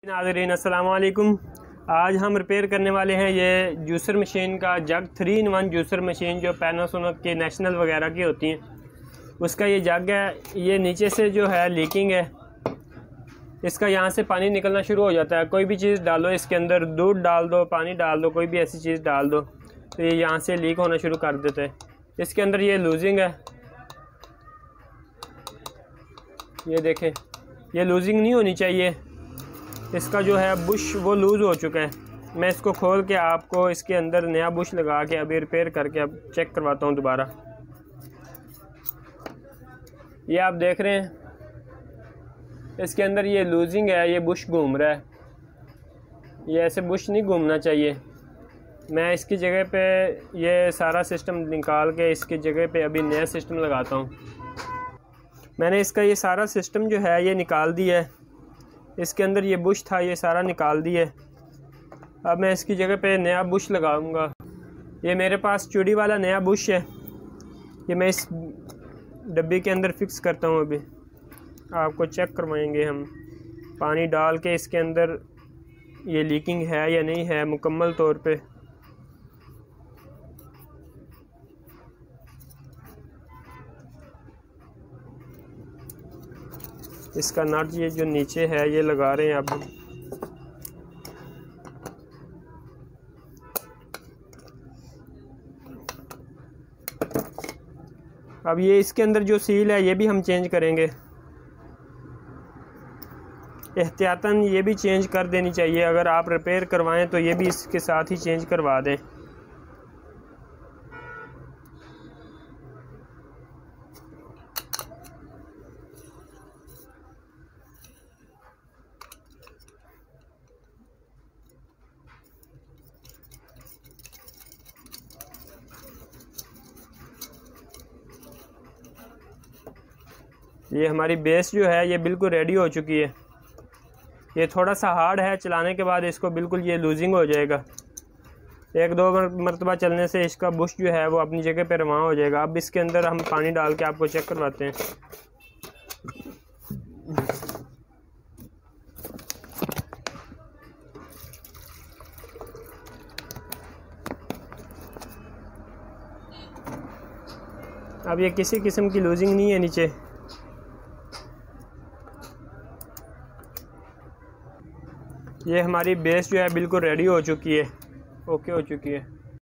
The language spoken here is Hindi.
नाज़रीन अस्सलाम वालेकुम। आज हम रिपेयर करने वाले हैं ये जूसर मशीन का जग 3-in-1 जूसर मशीन जो पैनासोनिक के नेशनल वगैरह की होती हैं, उसका ये जग है। ये नीचे से जो है लीकिंग है, इसका यहाँ से पानी निकलना शुरू हो जाता है। कोई भी चीज़ डालो इसके अंदर, दूध डाल दो, पानी डाल दो, कोई भी ऐसी चीज़ डाल दो तो ये यहाँ से लीक होना शुरू कर देता है। इसके अंदर ये लूजिंग है, ये देखें, ये लूजिंग नहीं होनी चाहिए। इसका जो है बुश वो लूज़ हो चुका है। मैं इसको खोल के आपको इसके अंदर नया बुश लगा के अभी रिपेयर करके अब चेक करवाता हूँ दोबारा। ये आप देख रहे हैं, इसके अंदर ये लूजिंग है, ये बुश घूम रहा है। ये ऐसे बुश नहीं घूमना चाहिए। मैं इसकी जगह पे ये सारा सिस्टम निकाल के इसकी जगह पे अभी नया सिस्टम लगाता हूँ। मैंने इसका ये सारा सिस्टम जो है ये निकाल दिया है। इसके अंदर ये बुश था, ये सारा निकाल दिया है। अब मैं इसकी जगह पे नया बुश लगाऊंगा। ये मेरे पास चूड़ी वाला नया बुश है, ये मैं इस डब्बी के अंदर फिक्स करता हूँ। अभी आपको चेक करवाएंगे हम पानी डाल के इसके अंदर ये लीकिंग है या नहीं है मुकम्मल तौर पे। इसका नट ये जो नीचे है ये लगा रहे हैं अब। अब ये इसके अंदर जो सील है ये भी हम चेंज करेंगे। एहतियातन ये भी चेंज कर देनी चाहिए। अगर आप रिपेयर करवाएं तो ये भी इसके साथ ही चेंज करवा दें। ये हमारी बेस जो है ये बिल्कुल रेडी हो चुकी है। ये थोड़ा सा हार्ड है, चलाने के बाद इसको बिल्कुल ये लूजिंग हो जाएगा। 1-2 मरतबा चलने से इसका बुश जो है वो अपनी जगह पे रवां हो जाएगा। अब इसके अंदर हम पानी डाल के आपको चेक करवाते हैं। अब ये किसी किस्म की लूजिंग नहीं है नीचे। ये हमारी बेस जो है बिल्कुल रेडी हो चुकी है, ओके हो चुकी है।